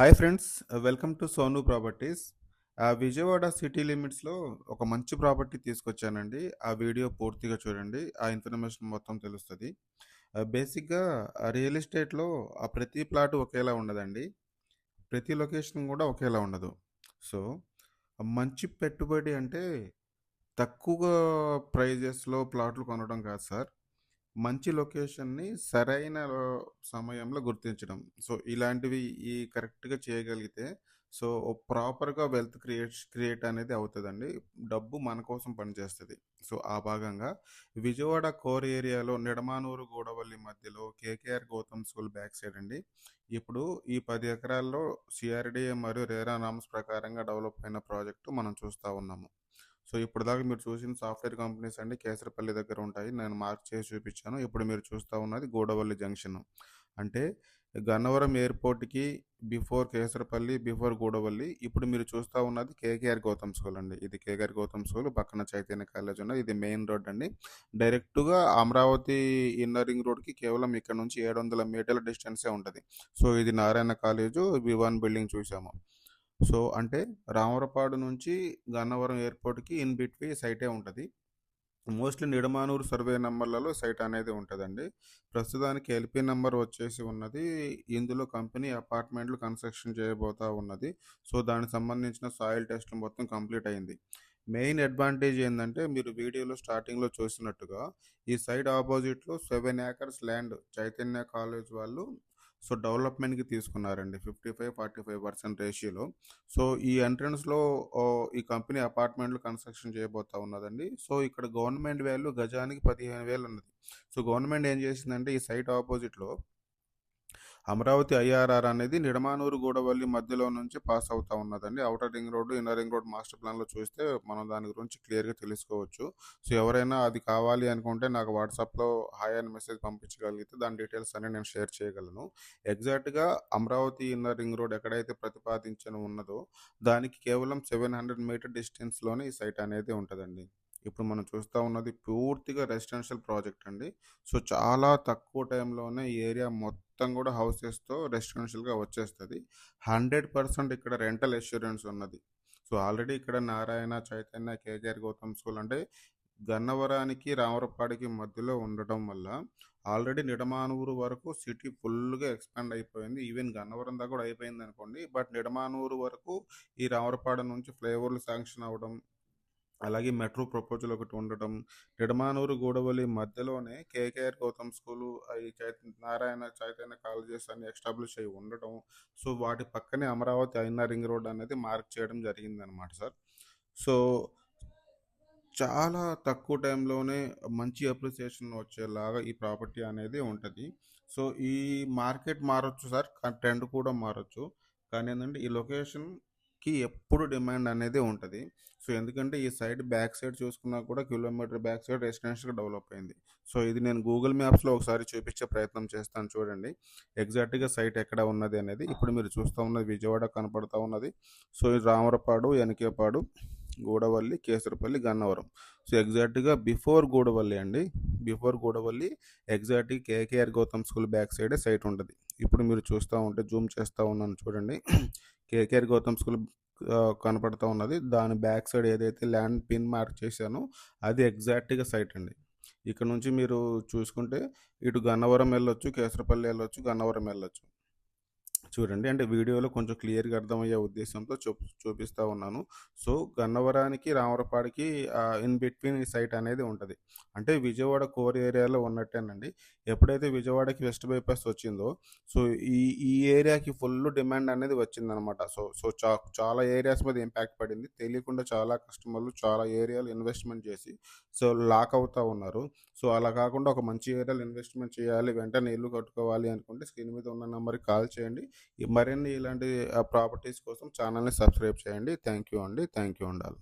Hi friends, welcome to Sonu properties. Vijayawada city లిమిట్స్లో ఒక మంచి ప్రాపర్టీ తీసుకొచ్చానండి. ఆ వీడియో పూర్తిగా చూడండి. ఆ ఇన్ఫర్మేషన్ మొత్తం తెలుస్తుంది. బేసిక్గా రియల్ ఎస్టేట్లో ప్రతి ప్లాట్ ఒకేలా ఉండదండి. ప్రతి లొకేషన్ కూడా ఒకేలా ఉండదు. సో మంచి పెట్టుబడి అంటే తక్కువ ప్రైజెస్లో ప్లాట్లు కొనడం కాదు సార్. మంచి లొకేషన్‌ని సరైన సమయంలో గుర్తించడం. సో, ఇలాంటివి కరెక్ట్‌గా చేయగలిగితే సో, ప్రాపర్‌గా వెల్త్ క్రియేట్ అనేది అవుతదండి. డబ్బు మన కోసం పనిచేస్తది. సో, ఆ భాగంగా విజయవాడ కోర్ ఏరియాలో నిడమానూరు, గూడవల్లి మధ్యలో KKR Gautam school back side అండి. ఇప్పుడు ఈ 10 ఎకరాల్లో సీఆర్‌డీఏ మరియు రేరా నార్మ్స్ ప్రకారంగా డెవలప్ అయిన ప్రాజెక్టు మనం చూస్తా ఉన్నాము. సో, ఇప్పటిదాకా మీరు చూసిన సాఫ్ట్‌వేర్ కంపెనీస్ అండి కేసరపల్లి దగ్గర ఉంటాయి. నేను మార్క్ చేసి చూపించాను. ఇప్పుడు మీరు చూస్తా ఉన్నది గూడవల్లి జంక్షన్. అంటే గన్నవరం ఎయిర్‌పోర్ట్‌కి బిఫోర్ కేసరపల్లి, బిఫోర్ గూడవల్లి. ఇప్పుడు మీరు చూస్తా ఉన్నది కేకేఆర్ గౌతమ్ స్కూల్ అండి. ఇది కేకేఆర్ గౌతమ్ స్కూల్ పక్కన చైతన్య కాలేజ్ ఉన్నది. ఇది మెయిన్ రోడ్ అండి. డైరెక్ట్‌గా అమరావతి ఇన్నర్ రింగ్ రోడ్‌కి కేవలం ఇక్కడ నుంచి 700 మీటర్ల డిస్టెన్సే ఉంటది. సో, ఇది నారాయణ కాలేజు, వివాన్ బిల్డింగ్ చూసాము. సో, అంటే రామవరపాడు నుంచి గన్నవరం ఎయిర్‌పోర్ట్‌కి ఇన్ బిట్వీన్ సైటే ఉంటది. మోస్ట్‌లీ నిడమానూరు సర్వే నంబర్‌లలో సైట్ అనేది ఉంటదండి. ప్రస్తుతానికి ఎల్‌పీ నంబర్ వచ్చేసి ఉన్నది. ఇందులో కంపెనీ అపార్ట్మెంట్లు కన్‌స్ట్రక్షన్ చేయబోతా ఉన్నది. సో, దానికి సంబంధించిన సాయిల్ టెస్ట్ మొత్తం కంప్లీట్ అయింది. మెయిన్ అడ్వాంటేజ్ ఏందంటే మీరు వీడియోలో స్టార్టింగ్‌లో చూసినట్టుగా ఈ సైడ్ ఆపోజిట్‌లో 7 ఏకర్స్ ల్యాండ్ చైతన్య కాలేజ్ వాళ్ళు సో, డెవలప్‌మెంట్‌కి తీసుకున్నారండి. 55, 45% రేషియోలో. సో, ఈ ఎంట్రన్స్‌లో ఈ కంపెనీ అపార్ట్మెంట్లు కన్‌స్ట్రక్షన్ చేయబోతా ఉన్నదండి. సో, ఇక్కడ గవర్నమెంట్ వాల్యూ గజానికి 15,000 ఉన్నది. సో, గవర్నమెంట్ ఏం చేసిందంటే ఈ సైట్ ఆపోజిట్‌లో అమరావతి ఐఆర్ఆర్ అనేది నిడమానూరు, గూడవల్లి మధ్యలో నుంచి పాస్ అవుతా ఉన్నదండి. Outer ring road, inner ring road master ప్లాన్‌లో చూస్తే మనం దాని గురించి క్లియర్‌గా తెలుసుకోవచ్చు. సో, ఎవరైనా అది కావాలి అనుకుంటే నాకు వాట్సాప్‌లో హాయ్ అని మెసేజ్ పంపించగలిగితే దాని డీటెయిల్స్ అన్నీ నేను షేర్ చేయగలను. ఎగ్జాక్ట్‌గా అమరావతి ఇన్నర్ రింగ్ రోడ్ ఎక్కడైతే ప్రతిపాదించని ఉన్నదో దానికి కేవలం 700 మీటర్ డిస్టెన్స్‌లోనే ఈ సైట్ అనేది ఉంటదండి. ఇప్పుడు మనం చూస్తా ఉన్నది పూర్తిగా రెసిడెన్షియల్ ప్రాజెక్ట్ అండి. సో, చాలా తక్కువ టైంలోనే ఈ ఏరియా మొత్తం కూడా హౌసెస్‌తో రెసిడెన్షియల్‌గా వచ్చేస్తది. 100% ఇక్కడ రెంటల్ అష్యూరెన్స్ ఉన్నది. సో, ఆల్రెడీ ఇక్కడ నారాయణ, చైతన్య, కేకేఆర్ గౌతమ్ స్కూల్ అంటే గన్నవరానికి, రామవరపాడికి మధ్యలో ఉండటం వల్ల ఆల్రెడీ నిడమానూరు వరకు సిటీ ఫుల్‌గా ఎక్స్‌పాండ్ అయిపోయింది. ఈవెన్ గన్నవరం దాకా కూడా అయిపోయిందనుకోండి. బట్ నిడమానూరు వరకు ఈ రామవరపాడు నుంచి ఫ్లైఓవర్లు శాంక్షన్ అవ్వడం, అలాగే మెట్రో ప్రపోజల్ ఒకటి ఉండటం, నిడమానూరు, గూడవల్లి మధ్యలోనే కేకేఆర్ గౌతమ్ స్కూలు, ఈ నారాయణ, చైతన్య కాలేజెస్ అన్ని ఎస్టాబ్లిష్ అయ్యి ఉండటం. సో, వాటి పక్కనే అమరావతి ఇన్నర్ రింగ్ రోడ్ అనేది మార్క్ చేయడం జరిగిందనమాట సార్. సో, చాలా తక్కువ టైంలోనే మంచి అప్రిసియేషన్ వచ్చేలాగా ఈ ప్రాపర్టీ అనేది ఉంటది. సో, ఈ మార్కెట్ మారొచ్చు సార్. ట్రెండ్ కూడా మారొచ్చు. కానీ ఏందంటే ఈ లొకేషన్‌కి ఎప్పుడు డిమాండ్ అనేది ఉంటది. సో, ఎందుకంటే ఈ సైడ్ బ్యాక్ సైడ్ చూసుకున్నా కూడా కిలోమీటర్ బ్యాక్ సైడ్ రెసిడెన్షియల్‌గా డెవలప్ అయింది. సో, ఇది నేను గూగుల్ మ్యాప్స్‌లో ఒకసారి చూపించే ప్రయత్నం చేస్తాను చూడండి. ఎగ్జాక్ట్‌గా సైట్ ఎక్కడ ఉన్నది అనేది. ఇప్పుడు మీరు చూస్తా ఉన్నది విజయవాడ కనపడతా ఉన్నది. సో, ఇది రామరపాడు, ఎనకేపాడు, గూడవల్లి, కేసరపల్లి, గన్నవరం. సో, ఎగ్జాక్ట్‌గా బిఫోర్ గూడవల్లి అండి. బిఫోర్ గూడవల్లి ఎగ్జాక్ట్‌గా కేకేఆర్ గౌతమ్ స్కూల్ బ్యాక్ సైడే సైట్ ఉంటది. ఇప్పుడు మీరు చూస్తా ఉంటే జూమ్ చేస్తా ఉన్నాను చూడండి. కేకేఆర్ గౌతమ్ స్కూల్ కనపడతా ఉన్నది. దాని బ్యాక్ సైడ్ ఏదైతే ల్యాండ్ పిన్ మార్క్ చేశానో అది ఎగ్జాక్ట్‌గా సైట్ అండి. ఇక్కడ నుంచి మీరు చూసుకుంటే ఇటు గన్నవరం ఎళ్ళొచ్చు, కేసరపల్లి ఎళ్ళొచ్చు, గన్నవరం ఎళ్ళొచ్చు. చూడండి. అంటే వీడియోలో కొంచెం క్లియర్‌గా అర్థమయ్యే ఉద్దేశంతో చూపిస్తా ఉన్నాను. సో, గన్నవరానికి, రామవరపాడికి ఇన్ బిట్వీన్ ఈ సైట్ అనేది ఉంటది. అంటే విజయవాడ కోర్ ఏరియాలో ఉన్నట్టేనండి. ఎప్పుడైతే విజయవాడకి వెస్ట్ బైపాస్ వచ్చిందో, సో, ఈ ఈ ఏరియాకి ఫుల్ డిమాండ్ అనేది వచ్చిందనమాట. సో సో, చాలా ఏరియాస్ మీద ఇంపాక్ట్ పడింది. తెలియకుండా చాలా కస్టమర్లు చాలా ఏరియాలో ఇన్వెస్ట్‌మెంట్ చేసి సో, లాక్ అవుతా ఉన్నారు. సో, అలా కాకుండా ఒక మంచి ఏరియాలో ఇన్వెస్ట్‌మెంట్ చేయాలి, వెంటనే ఇల్లు కట్టుకోవాలి అనుకుంటే స్క్రీన్ మీద ఉన్న నంబర్‌కి కాల్ చేయండి. మరిన్ని ఇలాంటి ప్రాపర్టీస్ కోసం ఛానల్‌ని సబ్స్క్రైబ్ చేయండి. థ్యాంక్ యూ అండి. థ్యాంక్ యూ అండి ఆల్.